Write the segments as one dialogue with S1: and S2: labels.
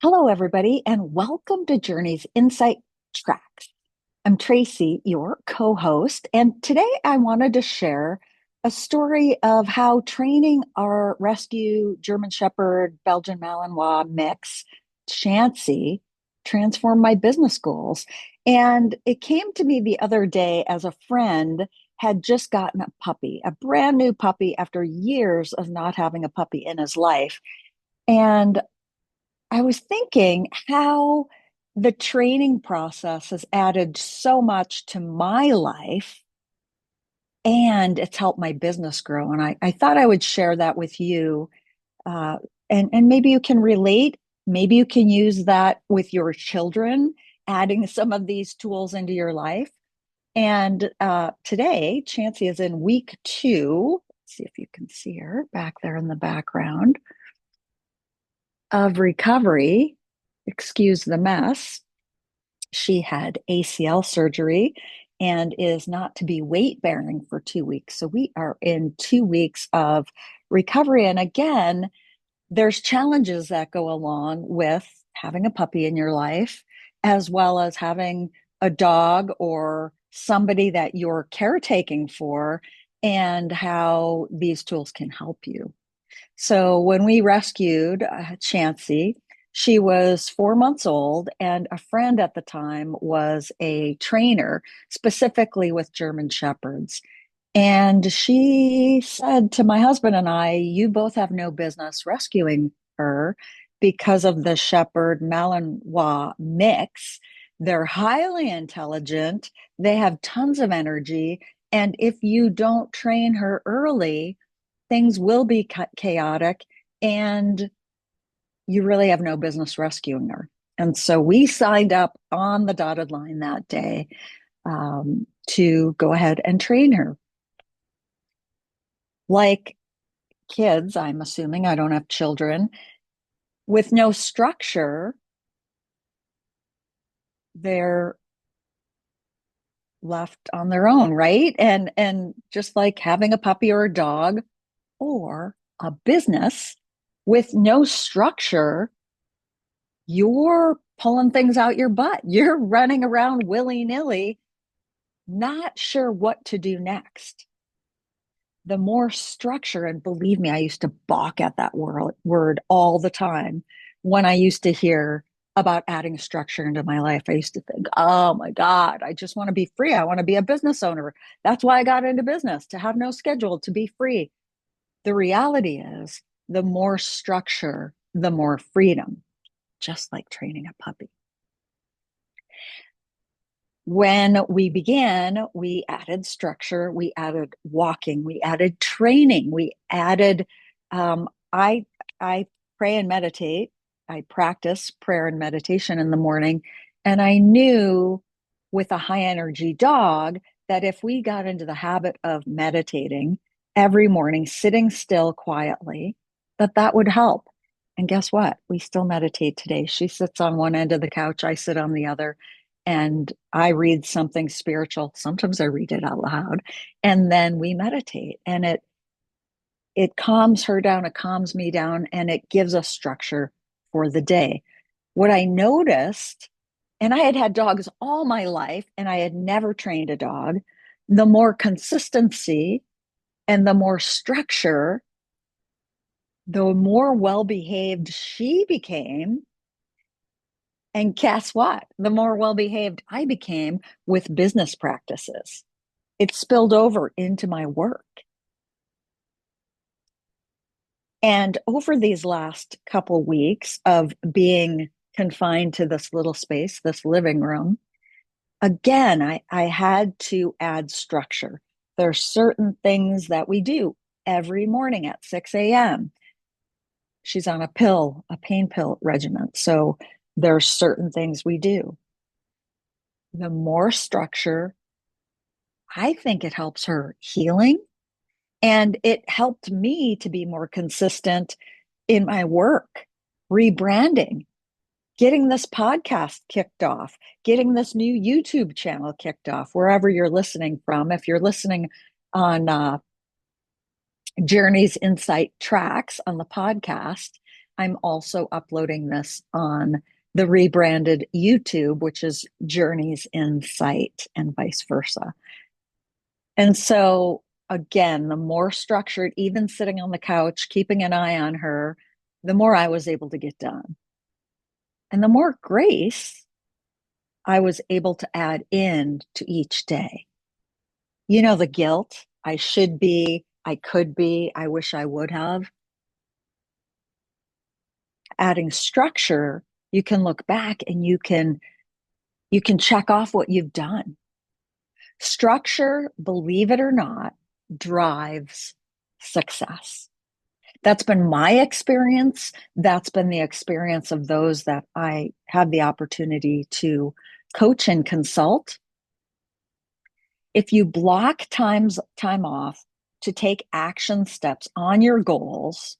S1: Hello, everybody, and welcome to Journey's Insight Tracks. I'm Tracy, your co host, and today I wanted to share a story of how training our rescue German Shepherd Belgian Malinois mix, Chansey, transformed my business goals. And it came to me the other day as a friend had just gotten a puppy, a brand new puppy after years of not having a puppy in his life. And I was thinking how the training process has added so much to my life and it's helped my business grow. And I thought I would share that with you. Uh, and maybe you can relate. Maybe you can use that with your children, adding some of these tools into your life. And today, Chansey is in week 2. Let's see if you can see her back there in the background of recovery. Excuse the mess. She had ACL surgery and is not to be weight bearing for 2 weeks. So we are in 2 weeks of recovery. And again, there's challenges that go along with having a puppy in your life, as well as having a dog or somebody that you're caretaking for, and how these tools can help you. So when we rescued Chansey, she was 4 months old, and a friend at the time was a trainer specifically with German Shepherds. And she said to my husband and I, "You both have no business rescuing her because of the Shepherd Malinois mix. They're highly intelligent, they have tons of energy. And if you don't train her early, things will be chaotic and you really have no business rescuing her." And so we signed up on the dotted line that day to go ahead and train her. Like kids, I'm assuming, I don't have children, with no structure, they're left on their own, right? And just like having a puppy or a dog or a business with no structure, you're pulling things out your butt. You're running around willy-nilly, not sure what to do next. The more structure, and believe me, I used to balk at that word all the time when I used to hear about adding structure into my life. I used to think, oh my God, I just want to be free. I want to be a business owner. That's why I got into business, to have no schedule, to be free. The reality is, the more structure, the more freedom, just like training a puppy. When we began, we added structure, we added walking, we added training, we added, I, I pray and meditate. I practice prayer and meditation in the morning. And I knew with a high energy dog that if we got into the habit of meditating every morning, sitting still quietly, that would help. And guess what? We still meditate today. She sits on one end of the couch, I sit on the other, and I read something spiritual. Sometimes I read it out loud, and then we meditate, and it calms her down, it calms me down, and it gives us structure for the day. What I noticed, and I had had dogs all my life, and I had never trained a dog, the more consistency and the more structure, the more well behaved she became. And guess what? The more well behaved I became with business practices. It spilled over into my work. And over these last couple weeks of being confined to this little space, this living room, again, I had to add structure. There are certain things that we do every morning at 6 a.m. She's on a pill, a pain pill regimen. So there are certain things we do. The more structure, I think it helps her healing. And it helped me to be more consistent in my work, rebranding, getting this podcast kicked off, getting this new YouTube channel kicked off, wherever you're listening from. If you're listening on Journey's Insight Tracks on the podcast, I'm also uploading this on the rebranded YouTube, which is Journeys Insight and vice versa. And so, again, the more structured, even sitting on the couch, keeping an eye on her, the more I was able to get done. And the more grace I was able to add in to each day. You know, the guilt, I should be, I could be, I wish I would have. Adding structure, you can look back and you can check off what you've done. Structure, believe it or not, drives success. That's been my experience. That's been the experience of those that I have the opportunity to coach and consult. If you block time off to take action steps on your goals,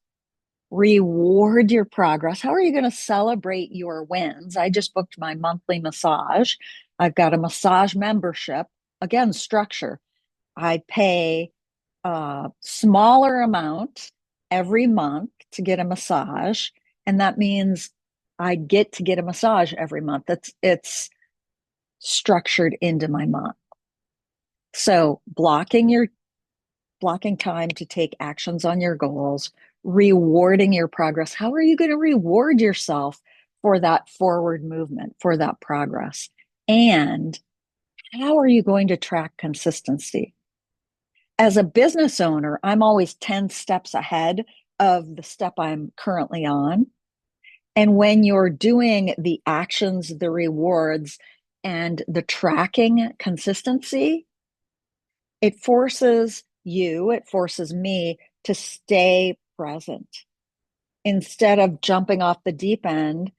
S1: reward your progress. How are you going to celebrate your wins? I just booked my monthly massage. I've got a massage membership. Again, structure. I pay a smaller amount every month to get a massage. And that means I get to get a massage every month. It's structured into my month. So blocking time to take actions on your goals, rewarding your progress. How are you going to reward yourself for that forward movement, for that progress? And how are you going to track consistency? As a business owner, I'm always 10 steps ahead of the step I'm currently on. And when you're doing the actions, the rewards, and the tracking consistency, it forces me to stay present instead of jumping off the deep end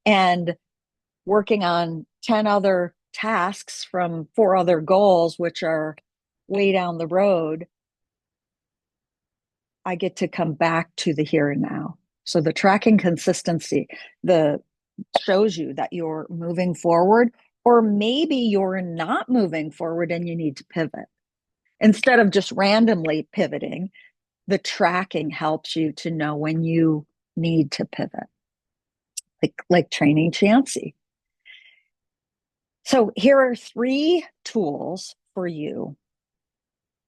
S1: and working on 10 other tasks from 4 other goals, which are way down the road. I get to come back to the here and now. So the tracking consistency, the shows you that you're moving forward, or maybe you're not moving forward and you need to pivot. Instead of just randomly pivoting, the tracking helps you to know when you need to pivot, like training Chansey. So here are 3 tools for you.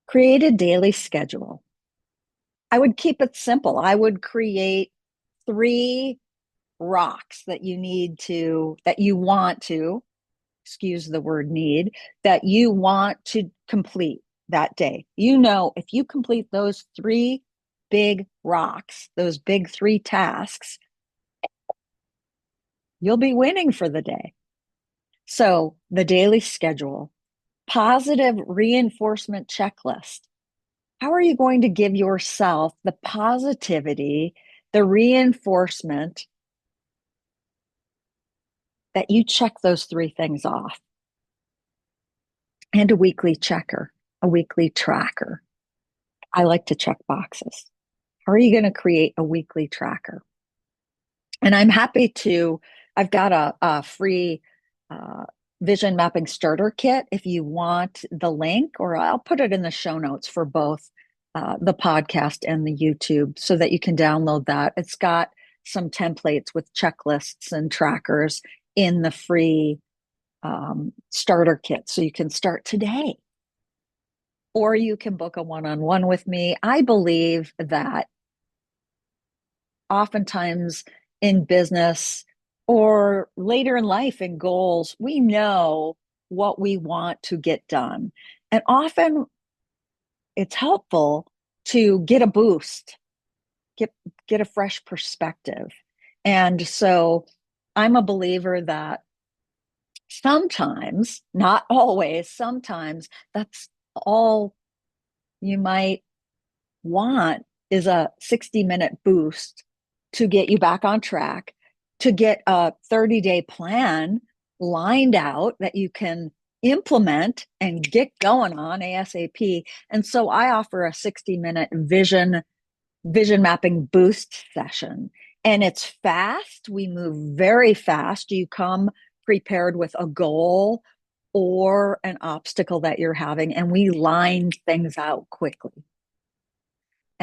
S1: Create a daily schedule. I would keep it simple. I would create 3 rocks that you want to, excuse the word need, that you want to complete that day. You know, if you complete those 3 big rocks, those big 3 tasks, you'll be winning for the day. So the daily schedule, positive reinforcement checklist. How are you going to give yourself the positivity, the reinforcement that you check those 3 things off? And a weekly checker, a weekly tracker. I like to check boxes. How are you going to create a weekly tracker? And I'm happy to, I've got a free vision mapping starter kit if you want the link, or I'll put it in the show notes for both the podcast and the YouTube so that you can download that. It's got some templates with checklists and trackers in the free starter kit. So you can start today. Or you can book a one-on-one with me. I believe that oftentimes in business or later in life in goals, we know what we want to get done. And often it's helpful to get a boost, get a fresh perspective. And so I'm a believer that sometimes, not always, sometimes that's all you might want is a 60-minute boost to get you back on track, to get a 30-day plan lined out that you can implement and get going on ASAP. And so I offer a 60-minute vision mapping boost session. And it's fast. We move very fast. You come prepared with a goal or an obstacle that you're having, and we line things out quickly.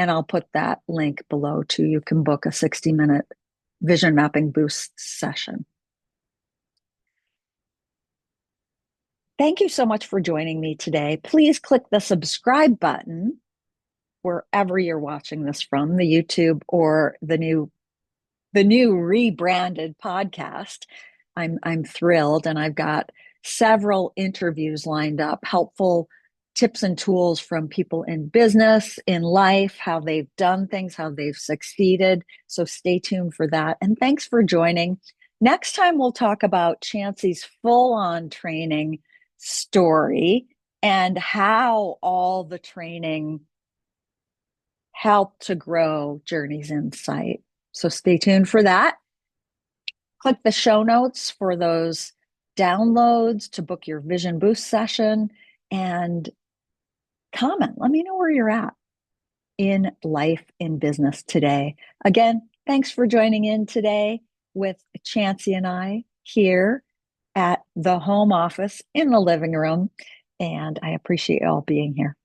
S1: And I'll put that link below too. You can book a 60-minute vision mapping boost session. Thank you so much for joining me today. Please click the subscribe button wherever you're watching this from, the YouTube or the new rebranded podcast. I'm thrilled, and I've got several interviews lined up, helpful tips and tools from people in business, in life, how they've done things, how they've succeeded. So stay tuned for that. And thanks for joining. Next time, we'll talk about Chancey's full-on training story and how all the training helped to grow Journey's Insight. So stay tuned for that. Click the show notes for those downloads to book your Vision Boost session, and comment. Let me know where you're at in life, in business today. Again, thanks for joining in today with Chancey and I here at the home office in the living room. And I appreciate you all being here.